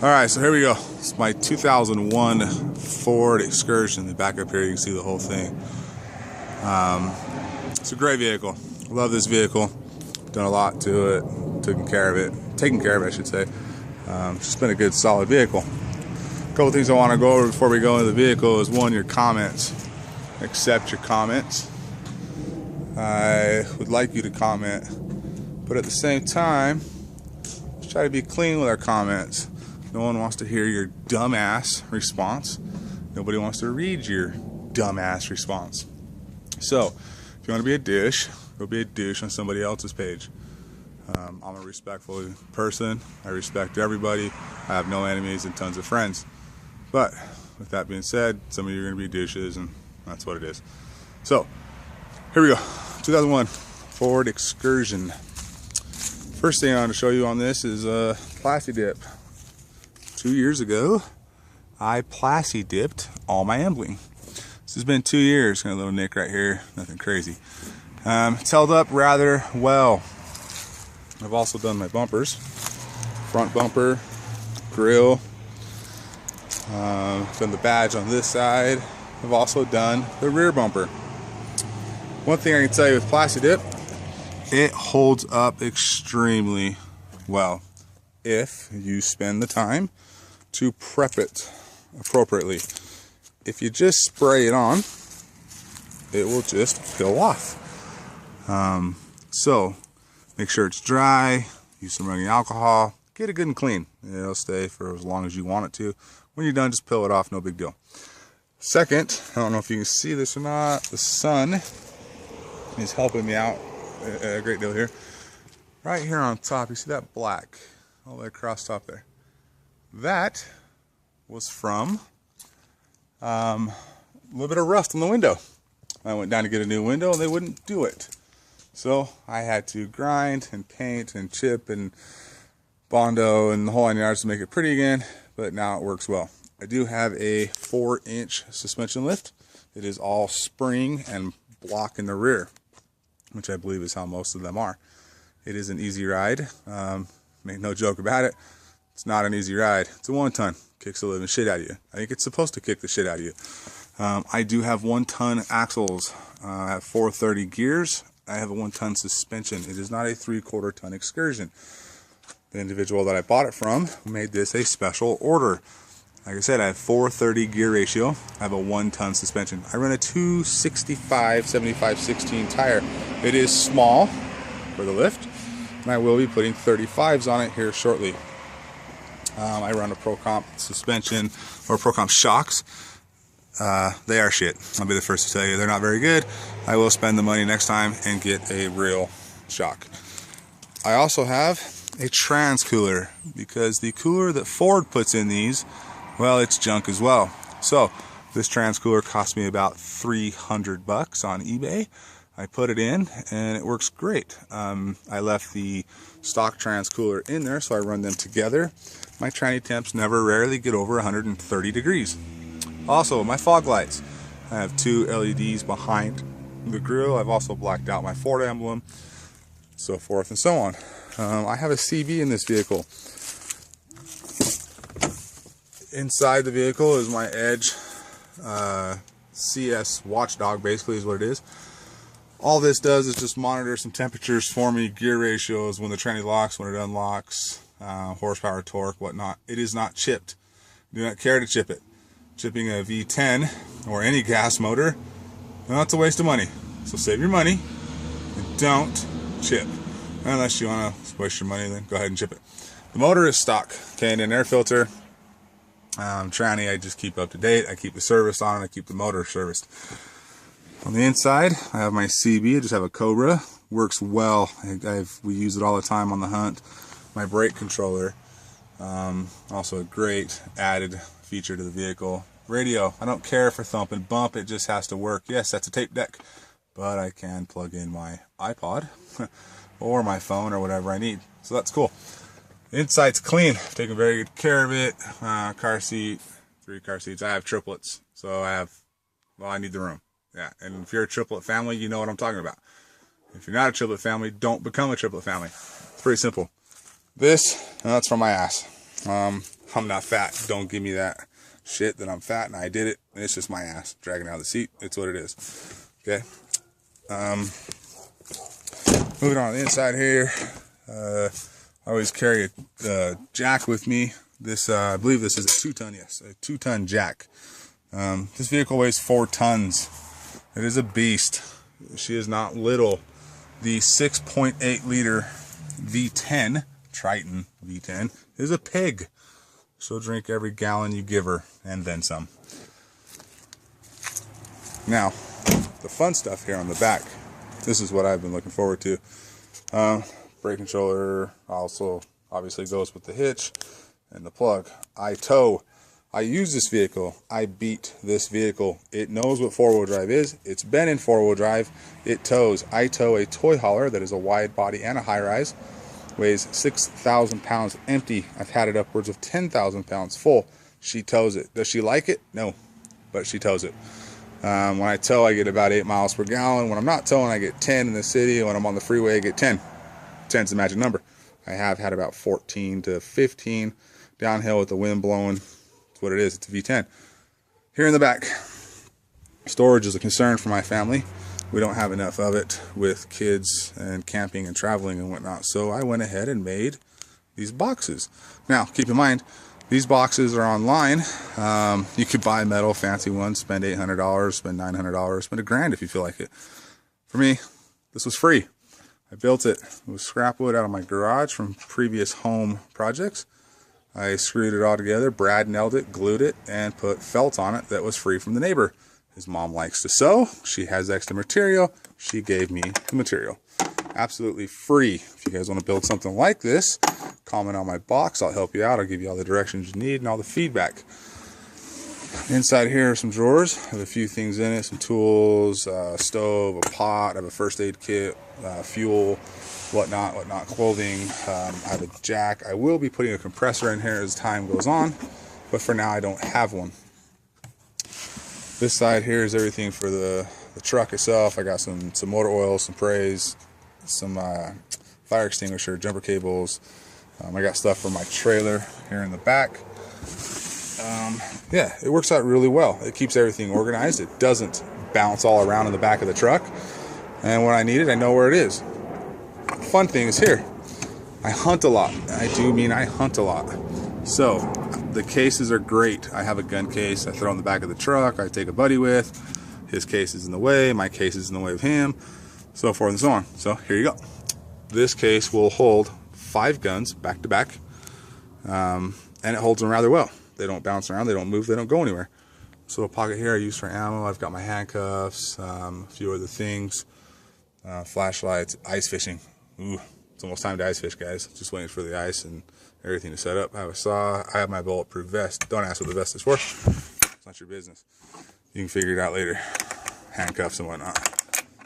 Alright, so here we go. It's my 2001 Ford Excursion. The back up here, you can see the whole thing. It's a great vehicle. Love this vehicle. Done a lot to it. Taken care of it, I should say. Just been a good, solid vehicle. A couple things I want to go over before we go into the vehicle is one, your comments. Accept your comments. I would like you to comment, but at the same time, just try to be clean with our comments. No one wants to hear your dumbass response. Nobody wants to read your dumbass response. So, if you want to be a douche, go be a douche on somebody else's page. I'm a respectful person. I respect everybody. I have no enemies and tons of friends. But, with that being said, some of you are going to be douches, and that's what it is. So, here we go. 2001 Ford Excursion. First thing I want to show you on this is Plasti Dip. 2 years ago, I Plasti Dipped all my embling. This has been 2 years. Got a little nick right here. Nothing crazy. It's held up rather well. I've also done my bumpers. Front bumper, grill. Done the badge on this side. I've also done the rear bumper. One thing I can tell you with Plasti Dip, it holds up extremely well if you spend the time to prep it appropriately. If you just spray it on, it will just peel off. So make sure it's dry, use some running alcohol, get it good and clean. It'll stay for as long as you want it to. When you're done, just peel it off, no big deal. Second, I don't know if you can see this or not, the sun is helping me out a great deal here. Right here on top, you see that black all the way across top there? That was from a little bit of rust on the window. I went down to get a new window and they wouldn't do it. So I had to grind and paint and chip and Bondo and the whole 9 yards to make it pretty again, but now it works well. I do have a 4-inch suspension lift. It is all spring and block in the rear, which I believe is how most of them are. It is an easy ride. Make no joke about it. It's not an easy ride. It's a 1-ton. Kicks the living shit out of you. I think it's supposed to kick the shit out of you. I do have 1-ton axles. I have 430 gears. I have a 1-ton suspension. It is not a 3/4 ton Excursion. The individual that I bought it from made this a special order. Like I said, I have 430 gear ratio. I have a 1-ton suspension. I run a 265 75/16 tire. It is small for the lift, and I will be putting 35s on it here shortly. I run a Pro Comp suspension, or Pro Comp shocks. They are shit. I'll be the first to tell you. They're not very good. I will spend the money next time and get a real shock. I also have a trans cooler, because the cooler that Ford puts in these, well, it's junk as well. So this trans cooler cost me about $300 on eBay. I put it in and it works great. I left the stock trans cooler in there, so I run them together. My tranny temps rarely get over 130 degrees. Also, my fog lights. I have 2 LEDs behind the grill. I've also blacked out my Ford emblem, so forth and so on. I have a CB in this vehicle. Inside the vehicle is my Edge CS watchdog, basically is what it is. All this does is just monitor some temperatures for me, gear ratios, when the tranny locks, when it unlocks, horsepower, torque, whatnot. It is not chipped. Do not care to chip it. Chipping a V10 or any gas motor, well, it's a waste of money. So save your money and don't chip. Unless you want to waste your money, then go ahead and chip it. The motor is stock, okay, and an air filter. Tranny, I just keep up to date. I keep the service on it. I keep the motor serviced. On the inside, I have my CB. I just have a Cobra. Works well. We use it all the time on the hunt. My brake controller. Also a great added feature to the vehicle. Radio. I don't care for thump and bump. It just has to work. Yes, that's a tape deck. But I can plug in my iPod or my phone or whatever I need. So that's cool. Inside's clean. Taking very good care of it. Car seat. 3 car seats. I have triplets. So I need the room. Yeah, and if you're a triplet family, you know what I'm talking about. If you're not a triplet family, don't become a triplet family. It's pretty simple. This, that's from my ass. I'm not fat. Don't give me that shit that I'm fat and I did it. It's just my ass dragging out of the seat. It's what it is. Okay. Moving on to the inside here. I always carry a jack with me. This, I believe this is a 2-ton, yes, a 2-ton jack. This vehicle weighs 4 tons. It is a beast. She is not little. The 6.8 liter V10, Triton V10, is a pig. She'll drink every gallon you give her, and then some. Now, the fun stuff here on the back. This is what I've been looking forward to. Brake controller also obviously goes with the hitch and the plug. I tow. I use this vehicle. I beat this vehicle. It knows what 4-wheel drive is. It's been in 4-wheel drive. It tows. I tow a toy hauler that is a wide body and a high rise. Weighs 6,000 pounds empty. I've had it upwards of 10,000 pounds full. She tows it. Does she like it? No, but she tows it. When I tow, I get about 8 miles per gallon. When I'm not towing, I get 10 in the city. When I'm on the freeway, I get 10. 10 is the magic number. I have had about 14 to 15 downhill with the wind blowing. It's what it is. It's a V10. Here in the back, storage is a concern for my family. We don't have enough of it with kids and camping and traveling and whatnot. So I went ahead and made these boxes. Now, keep in mind, these boxes are online. You could buy metal, fancy ones, spend $800, spend $900, spend $1,000 if you feel like it. For me, this was free. I built it. It was scrap wood out of my garage from previous home projects. I screwed it all together, brad nailed it, glued it, and put felt on it that was free from the neighbor. His mom likes to sew. She has extra material. She gave me the material. Absolutely free. If you guys want to build something like this, comment on my box. I'll help you out. I'll give you all the directions you need and all the feedback. Inside here are some drawers. I have a few things in it. Some tools, stove, a pot. I have a first aid kit, fuel, whatnot, clothing. I have a jack. I will be putting a compressor in here as time goes on, but for now I don't have one. This side here is everything for the truck itself. I got some motor oil, some sprays, some fire extinguisher, jumper cables. I got stuff for my trailer here in the back. Yeah, it works out really well. It keeps everything organized. It doesn't bounce all around in the back of the truck. And when I need it, I know where it is. Fun thing is here. I hunt a lot. I do mean I hunt a lot. So the cases are great. I have a gun case. I throw it in the back of the truck. I take a buddy with. His case is in the way. My case is in the way of him. So forth and so on. So here you go. This case will hold 5 guns back to back. And it holds them rather well. They don't bounce around. They don't move. They don't go anywhere. So a pocket here I use for ammo. I've got my handcuffs, a few other things, flashlights, ice fishing. Ooh, it's almost time to ice fish, guys. Just waiting for the ice and everything to set up. I have a saw. I have my bulletproof vest. Don't ask what the vest is for. It's not your business. You can figure it out later. Handcuffs and whatnot.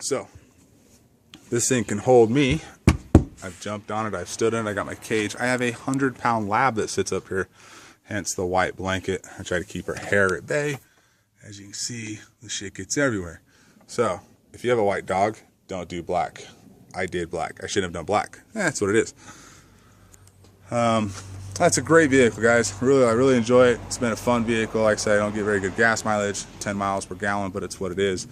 So this thing can hold me. I've jumped on it. I've stood in it. I got my cage. I have a 100-pound lab that sits up here. Hence the white blanket. I try to keep her hair at bay. As you can see, the shit gets everywhere. So if you have a white dog, don't do black. I did black. I shouldn't have done black. That's what it is. That's a great vehicle, guys. I really enjoy it. It's been a fun vehicle. Like I said, I don't get very good gas mileage, 10 miles per gallon, but it's what it is.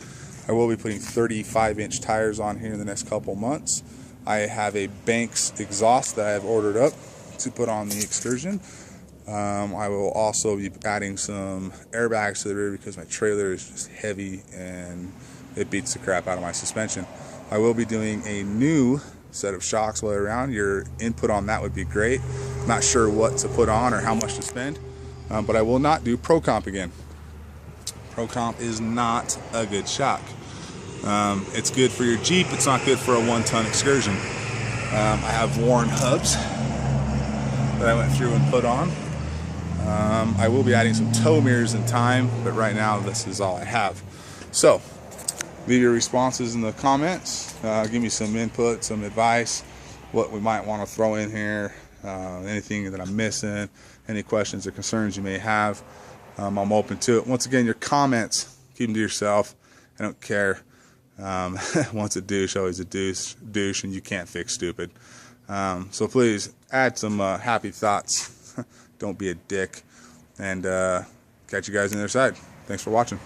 I will be putting 35-inch tires on here in the next couple months. I have a Banks exhaust that I have ordered up to put on the Excursion. I will also be adding some airbags to the rear because my trailer is just heavy and it beats the crap out of my suspension. I will be doing a new set of shocks while around. Your input on that would be great. Not sure what to put on or how much to spend, but I will not do Pro Comp again. Pro Comp is not a good shock. It's good for your Jeep. It's not good for a 1-ton Excursion. I have worn hubs that I went through and put on. I will be adding some tow mirrors in time, but right now this is all I have. So leave your responses in the comments. Give me some input, some advice, what we might want to throw in here, anything that I'm missing, any questions or concerns you may have. I'm open to it. Once again, your comments, keep them to yourself. I don't care. Once a douche, always a douche, and you can't fix stupid. So please add some happy thoughts Don't be a dick. And catch you guys on the other side. Thanks for watching.